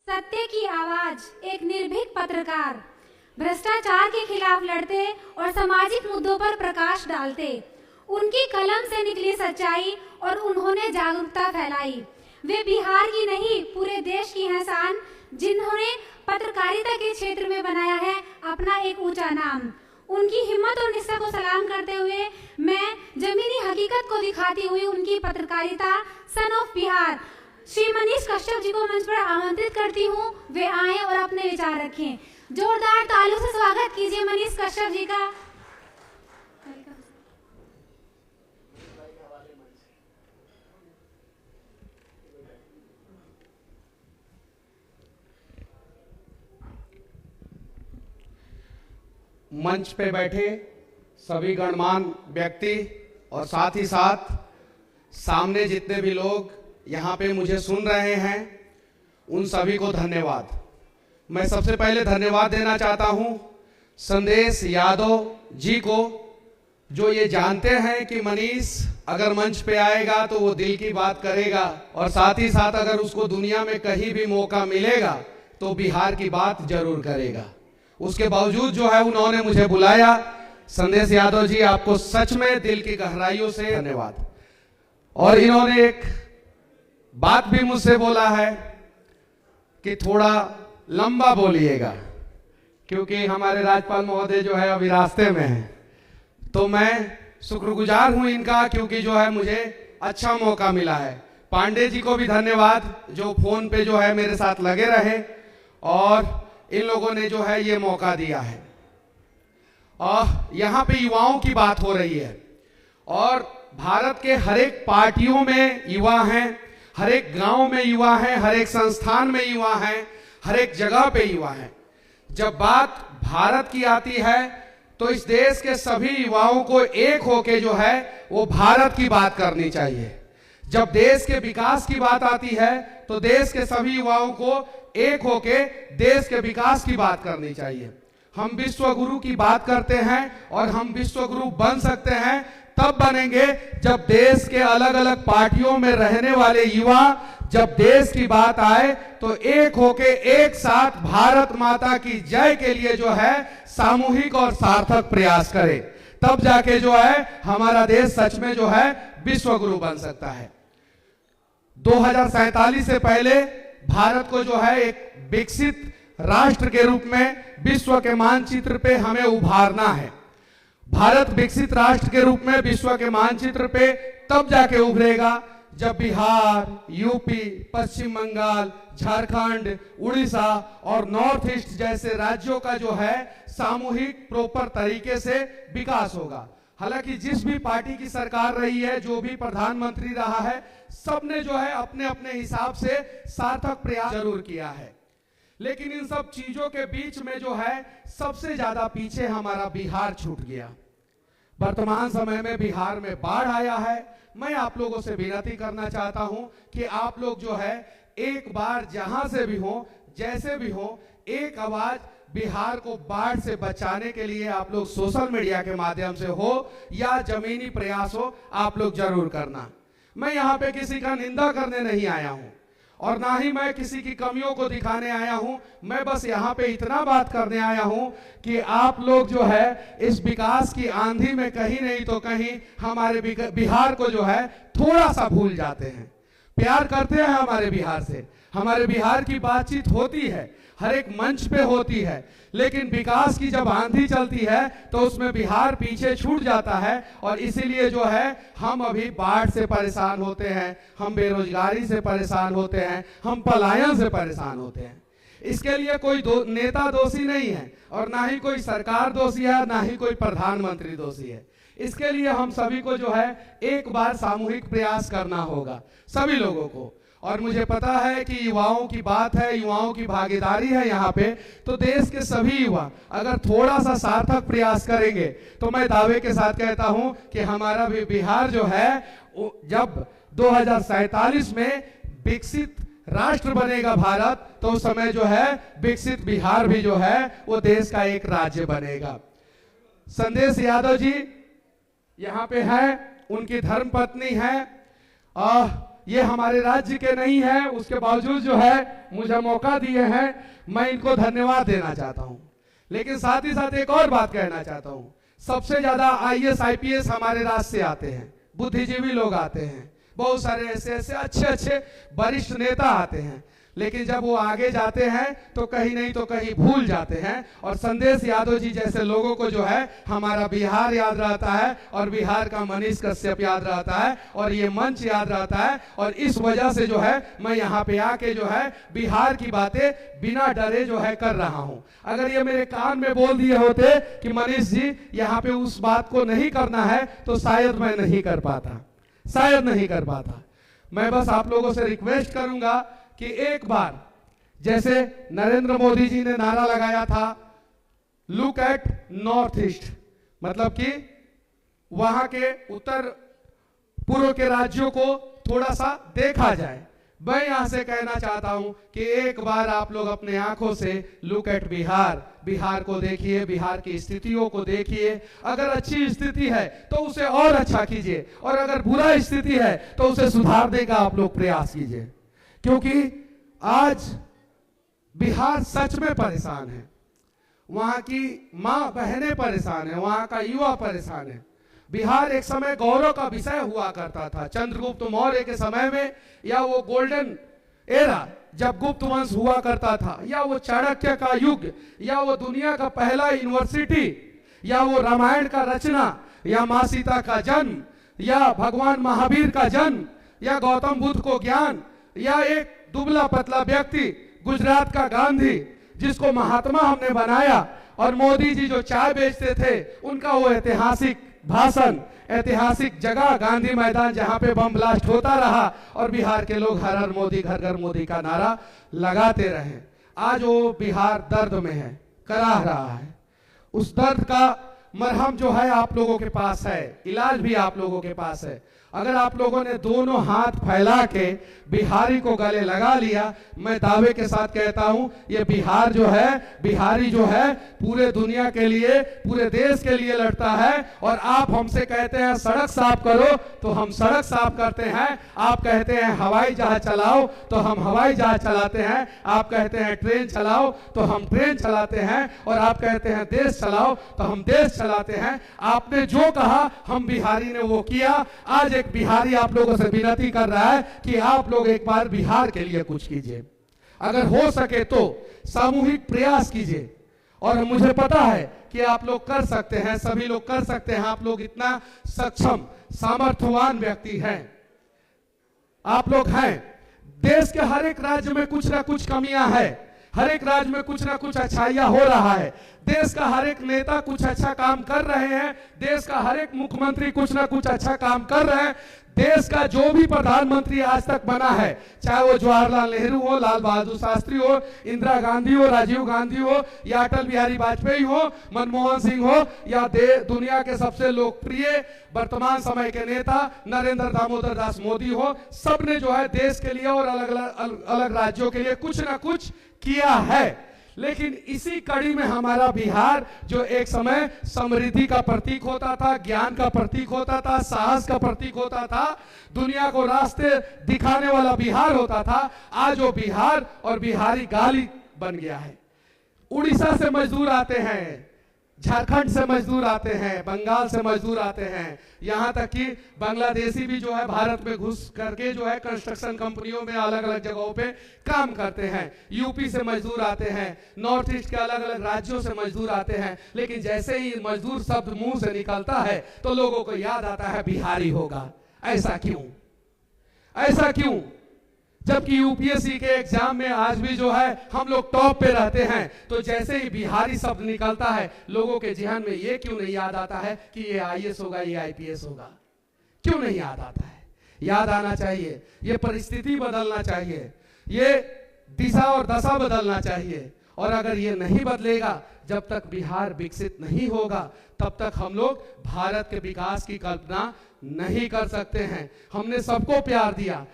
सत्य की आवाज, एक निर्भीक पत्रकार, भ्रष्टाचार के खिलाफ लड़ते और सामाजिक मुद्दों पर प्रकाश डालते। उनकी कलम से निकली सच्चाई और उन्होंने जागरूकता फैलाई। वे बिहार की नहीं, पूरे देश की हैं शान, जिन्होंने पत्रकारिता के क्षेत्र में बनाया है अपना एक ऊंचा नाम। उनकी हिम्मत और निष्ठा को सलाम करते हुए मैं जमीनी हकीकत को दिखाती हुई उनकी पत्रकारिता सन ऑफ बिहार श्री मनीष कश्यप जी को मंच पर आमंत्रित करती हूँ। वे आए और अपने विचार रखें। जोरदार तालियों से स्वागत कीजिए मनीष कश्यप जी का। मंच पे बैठे सभी गणमान्य व्यक्ति और साथ ही साथ सामने जितने भी लोग यहाँ पे मुझे सुन रहे हैं, उन सभी को धन्यवाद। मैं सबसे पहले धन्यवाद देना चाहता हूँ संदेश यादव जी को, जो ये जानते हैं कि मनीष अगर मंच पे आएगा तो वो दिल की बात करेगा और साथ ही साथ अगर उसको दुनिया में कहीं भी मौका मिलेगा तो बिहार की बात जरूर करेगा। उसके बावजूद जो है उन्होंने मुझे बुलाया। संदेश यादव जी, आपको सच में दिल की गहराइयों से धन्यवाद। और इन्होंने एक बात भी मुझसे बोला है कि थोड़ा लंबा बोलिएगा, क्योंकि हमारे राज्यपाल महोदय जो है अभी रास्ते में हैं। तो मैं शुक्रगुजार हूं इनका, क्योंकि जो है मुझे अच्छा मौका मिला है। पांडे जी को भी धन्यवाद, जो फोन पे जो है मेरे साथ लगे रहे और इन लोगों ने जो है ये मौका दिया है। और यहाँ पे युवाओं की बात हो रही है और भारत के हर एक पार्टियों में युवा हैं, हर एक गांव में युवा हैं, हर एक संस्थान में युवा हैं, हर एक जगह पे युवा हैं। जब बात भारत की आती है तो इस देश के सभी युवाओं को एक होके जो है वो भारत की बात करनी चाहिए। जब देश के विकास की बात आती है तो देश के सभी युवाओं को एक होके देश के विकास की बात करनी चाहिए। हम विश्व गुरु की बात करते हैं और हम विश्व गुरु बन सकते हैं तब बनेंगे जब देश के अलग अलग पार्टियों में रहने वाले युवा, जब देश की बात आए तो एक होके एक साथ भारत माता की जय के लिए जो है सामूहिक और सार्थक प्रयास करें। तब जाके जो है हमारा देश सच में जो है विश्व गुरु बन सकता है। 2047 से पहले भारत को जो है एक विकसित राष्ट्र के रूप में विश्व के मानचित्र पे हमें उभारना है। भारत विकसित राष्ट्र के रूप में विश्व के मानचित्र पे तब जाके उभरेगा जब बिहार, यूपी, पश्चिम बंगाल, झारखंड, उड़ीसा और नॉर्थ ईस्ट जैसे राज्यों का जो है सामूहिक प्रॉपर तरीके से विकास होगा। हालांकि जिस भी पार्टी की सरकार रही है, जो भी प्रधानमंत्री रहा है, सबने जो है अपने अपने हिसाब से सार्थक प्रयास जरूर किया है। लेकिन इन सब चीजों के बीच में जो है सबसे ज्यादा पीछे हमारा बिहार छूट गया। वर्तमान समय में बिहार में बाढ़ आया है। मैं आप लोगों से विनती करना चाहता हूं कि आप लोग जो है एक बार जहां से भी हो, जैसे भी हो, एक आवाज बिहार को बाढ़ से बचाने के लिए आप लोग सोशल मीडिया के माध्यम से हो या जमीनी प्रयास हो, आप लोग जरूर करना। मैं यहाँ पे किसी का निंदा करने नहीं आया हूँ और ना ही मैं किसी की कमियों को दिखाने आया हूँ। मैं बस यहाँ पे इतना बात करने आया हूँ कि आप लोग जो है इस विकास की आंधी में कहीं नहीं तो कहीं हमारे बिहार को जो है थोड़ा सा भूल जाते हैं। प्यार करते हैं हमारे बिहार से, हमारे बिहार की बातचीत होती है, हर एक मंच पे होती है, लेकिन विकास की जब आंधी चलती है तो उसमें बिहार पीछे छूट जाता है। और इसीलिए जो है हम अभी बाढ़ से परेशान होते हैं, हम बेरोजगारी से परेशान होते हैं, हम पलायन से परेशान होते हैं। इसके लिए कोई नेता दोषी नहीं है और ना ही कोई सरकार दोषी है, ना ही कोई प्रधानमंत्री दोषी है। इसके लिए हम सभी को जो है एक बार सामूहिक प्रयास करना होगा, सभी लोगों को। और मुझे पता है कि युवाओं की बात है, युवाओं की भागीदारी है यहाँ पे, तो देश के सभी युवा अगर थोड़ा सा सार्थक प्रयास करेंगे तो मैं दावे के साथ कहता हूं कि हमारा भी बिहार जो है जब 2047 में विकसित राष्ट्र बनेगा भारत, तो उस समय जो है विकसित बिहार भी जो है वो देश का एक राज्य बनेगा। संदेश यादव जी यहाँ पे है, उनकी धर्मपत्नी है ये हमारे राज्य के नहीं है, उसके बावजूद जो है मुझे मौका दिए हैं, मैं इनको धन्यवाद देना चाहता हूं। लेकिन साथ ही साथ एक और बात कहना चाहता हूं, सबसे ज्यादा IAS IPS हमारे राज्य से आते हैं, बुद्धिजीवी लोग आते हैं, बहुत सारे ऐसे ऐसे अच्छे अच्छे वरिष्ठ नेता आते हैं, लेकिन जब वो आगे जाते हैं तो कहीं नहीं तो कहीं भूल जाते हैं। और संदेश यादव जी जैसे लोगों को जो है हमारा बिहार याद रहता है, और बिहार का मनीष कश्यप याद रहता है, और ये मंच याद रहता है। और इस वजह से जो है मैं यहाँ पे आके जो है बिहार की बातें बिना डरे जो है कर रहा हूँ। अगर ये मेरे कान में बोल दिए होते कि मनीष जी यहाँ पे उस बात को नहीं करना है, तो शायद मैं नहीं कर पाता, शायद नहीं कर पाता। मैं बस आप लोगों से रिक्वेस्ट करूंगा कि एक बार जैसे नरेंद्र मोदी जी ने नारा लगाया था, लुक एट नॉर्थ ईस्ट, मतलब कि वहां के उत्तर पूर्व के राज्यों को थोड़ा सा देखा जाए। मैं यहां से कहना चाहता हूं कि एक बार आप लोग अपने आंखों से लुक एट बिहार, बिहार को देखिए, बिहार की स्थितियों को देखिए। अगर अच्छी स्थिति है तो उसे और अच्छा कीजिए, और अगर बुरा स्थिति है तो उसे सुधारने का आप लोग प्रयास कीजिए, क्योंकि आज बिहार सच में परेशान है, वहां की मां बहनें परेशान है, वहां का युवा परेशान है। बिहार एक समय गौरव का विषय हुआ करता था, चंद्रगुप्त मौर्य के समय में, या वो गोल्डन एरा जब गुप्त वंश हुआ करता था, या वो चाणक्य का युग, या वो दुनिया का पहला यूनिवर्सिटी, या वो रामायण का रचना, या मां सीता का जन्म, या भगवान महावीर का जन्म, या गौतम बुद्ध को ज्ञान, या एक दुबला पतला व्यक्ति गुजरात का गांधी जिसको महात्मा हमने बनाया, और मोदी जी जो चाय बेचते थे उनका वो ऐतिहासिक भाषण, ऐतिहासिक जगह गांधी मैदान जहां पे बम ब्लास्ट होता रहा और बिहार के लोग हर हर मोदी घर घर मोदी का नारा लगाते रहे। आज वो बिहार दर्द में है, कराह रहा है। उस दर्द का मरहम जो है आप लोगों के पास है, इलाज भी आप लोगों के पास है। अगर आप लोगों ने दोनों हाथ फैला के बिहारी को गले लगा लिया, मैं दावे के साथ कहता हूं ये बिहार जो है, बिहारी जो है पूरे दुनिया के लिए, पूरे देश के लिए लड़ता है। और आप हमसे कहते हैं सड़क साफ करो तो हम सड़क साफ करते हैं, आप कहते हैं हवाई जहाज चलाओ तो हम हवाई जहाज चलाते हैं, आप कहते हैं ट्रेन चलाओ तो हम ट्रेन चलाते हैं, और आप कहते हैं देश चलाओ तो हम देश चलाते हैं। आपने जो कहा हम बिहारी ने वो किया। आज एक बिहारी आप लोगों से विनती कर रहा है कि आप लोग एक बार बिहार के लिए कुछ कीजिए, अगर हो सके तो सामूहिक प्रयास कीजिए। और मुझे पता है कि आप लोग कर सकते हैं, सभी लोग कर सकते हैं, आप लोग इतना सक्षम सामर्थ्यवान व्यक्ति हैं, आप लोग हैं। देश के हर एक राज्य में कुछ ना कुछ कमियां हैं, हर एक राज्य में कुछ ना कुछ अच्छाइयां हो रहा है, देश का हर एक नेता कुछ अच्छा काम कर रहे हैं, देश का हर एक मुख्यमंत्री कुछ ना कुछ अच्छा काम कर रहे हैं। देश का जो भी प्रधानमंत्री आज तक बना है, चाहे वो जवाहरलाल नेहरू हो, लाल बहादुर शास्त्री हो, इंदिरा गांधी हो, राजीव गांधी हो, या अटल बिहारी वाजपेयी हो, मनमोहन सिंह हो, या दुनिया के सबसे लोकप्रिय वर्तमान समय के नेता नरेंद्र दामोदर दास मोदी हो, सबने जो है देश के लिए और अलग अलग राज्यों के लिए कुछ ना कुछ किया है। लेकिन इसी कड़ी में हमारा बिहार जो एक समय समृद्धि का प्रतीक होता था, ज्ञान का प्रतीक होता था, साहस का प्रतीक होता था, दुनिया को रास्ते दिखाने वाला बिहार होता था, आज वो बिहार और बिहारी गाली बन गया है। उड़ीसा से मजदूर आते हैं, झारखंड से मजदूर आते हैं, बंगाल से मजदूर आते हैं, यहाँ तक कि बांग्लादेशी भी जो है भारत में घुस करके जो है कंस्ट्रक्शन कंपनियों में अलग अलग जगहों पे काम करते हैं। यूपी से मजदूर आते हैं, नॉर्थ ईस्ट के अलग अलग राज्यों से मजदूर आते हैं। लेकिन जैसे ही मजदूर शब्द मुंह से निकलता है तो लोगों को याद आता है बिहारी होगा। ऐसा क्यों, ऐसा क्यों? जबकि यूपीएससी के एग्जाम में आज भी जो है हम लोग टॉप पे रहते हैं, तो जैसे ही बिहारी शब्द निकलता है लोगों के जहन में ये क्यों नहीं याद आता है कि ये आईएएस होगा, ये आईपीएस होगा? क्यों नहीं याद आता है? याद आना चाहिए। ये परिस्थिति बदलना चाहिए, ये दिशा और दशा बदलना चाहिए। और अगर ये नहीं बदलेगा, जब तक बिहार विकसित नहीं होगा, तब तक हम लोग भारत के विकास की कल्पना नहीं कर सकते हैं। हमने सबको प्यार दिया,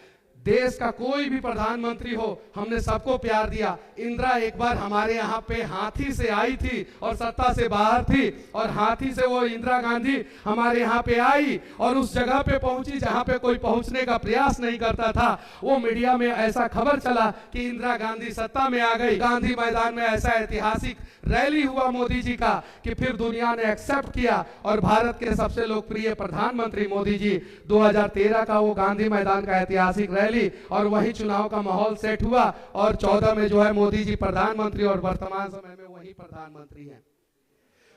देश का कोई भी प्रधानमंत्री हो, हमने सबको प्यार दिया। इंदिरा एक बार हमारे यहाँ पे हाथी से आई थी और सत्ता से बाहर थी, और हाथी से वो इंदिरा गांधी हमारे यहाँ पे आई और उस जगह पे पहुंची जहाँ पे कोई पहुंचने का प्रयास नहीं करता था। वो मीडिया में ऐसा खबर चला कि इंदिरा गांधी सत्ता में आ गई। गांधी मैदान में ऐसा ऐतिहासिक रैली हुआ मोदी जी का कि फिर दुनिया ने एक्सेप्ट किया, और भारत के सबसे लोकप्रिय प्रधानमंत्री मोदी जी, 2013 का वो गांधी मैदान का ऐतिहासिक रैली, और वही चुनाव का माहौल सेट हुआ, और 14 में जो है मोदी जी प्रधानमंत्री, और वर्तमान समय में वही प्रधानमंत्री हैं।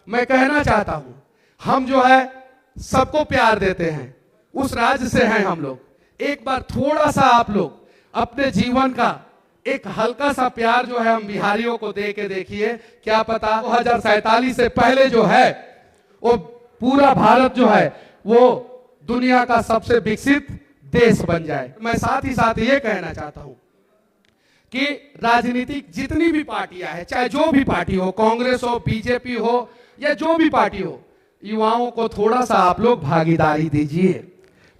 मैं कहना चाहता हूं, हम जो है सबको प्यार देते हैं, उस राज्य से हैं हम लोग। एक बार थोड़ा सा आप लोग अपने जीवन का एक हल्का सा प्यार जो है हम बिहारियों को दे के देखिए, क्या पता 2047 से पहले जो है वो पूरा भारत जो है वो दुनिया का सबसे विकसित देश बन जाए। मैं साथ ही साथ ये कहना चाहता हूं कि राजनीतिक जितनी भी पार्टियां हैं, चाहे जो भी पार्टी हो, कांग्रेस हो, बीजेपी हो, या जो भी पार्टी हो, युवाओं को थोड़ा सा आप लोग भागीदारी दीजिए।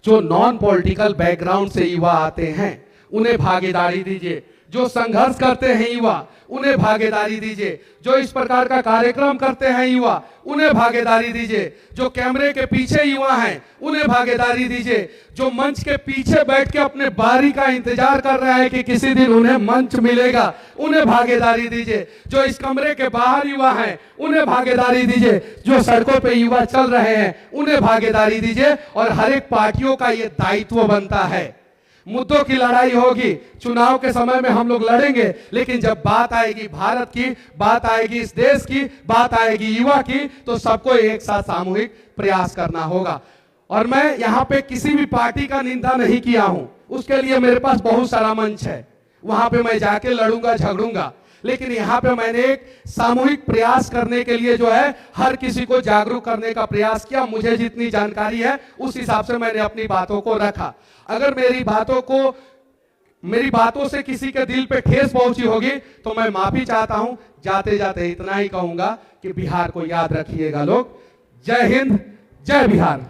जो नॉन पॉलिटिकल बैकग्राउंड से युवा आते हैं उन्हें भागीदारी दीजिए। जो संघर्ष करते हैं युवा उन्हें भागीदारी दीजिए। जो इस प्रकार का कार्यक्रम करते हैं युवा उन्हें भागीदारी दीजिए। जो कैमरे के पीछे युवा हैं उन्हें भागीदारी दीजिए। जो मंच के पीछे बैठ के अपने बारी का इंतजार कर रहा है कि किसी दिन उन्हें मंच मिलेगा, उन्हें भागीदारी दीजिए। जो इस कमरे के बाहर युवा हैं उन्हें भागीदारी दीजिए। जो सड़कों पे युवा चल रहे हैं उन्हें भागीदारी दीजिए। और हर एक पार्टियों का ये दायित्व बनता है। मुद्दों की लड़ाई होगी, चुनाव के समय में हम लोग लड़ेंगे, लेकिन जब बात आएगी भारत की, बात आएगी इस देश की, बात आएगी युवा की, तो सबको एक साथ सामूहिक प्रयास करना होगा। और मैं यहाँ पे किसी भी पार्टी का निंदा नहीं किया हूं, उसके लिए मेरे पास बहुत सारा मंच है, वहां पे मैं जाके लड़ूंगा, झगड़ूंगा। लेकिन यहाँ पे मैंने एक सामूहिक प्रयास करने के लिए जो है हर किसी को जागरूक करने का प्रयास किया। मुझे जितनी जानकारी है उस हिसाब से मैंने अपनी बातों को रखा। अगर मेरी बातों से किसी के दिल पे ठेस पहुंची होगी तो मैं माफी चाहता हूं। जाते जाते इतना ही कहूंगा कि बिहार को याद रखिएगा लोग। जय हिंद, जय बिहार।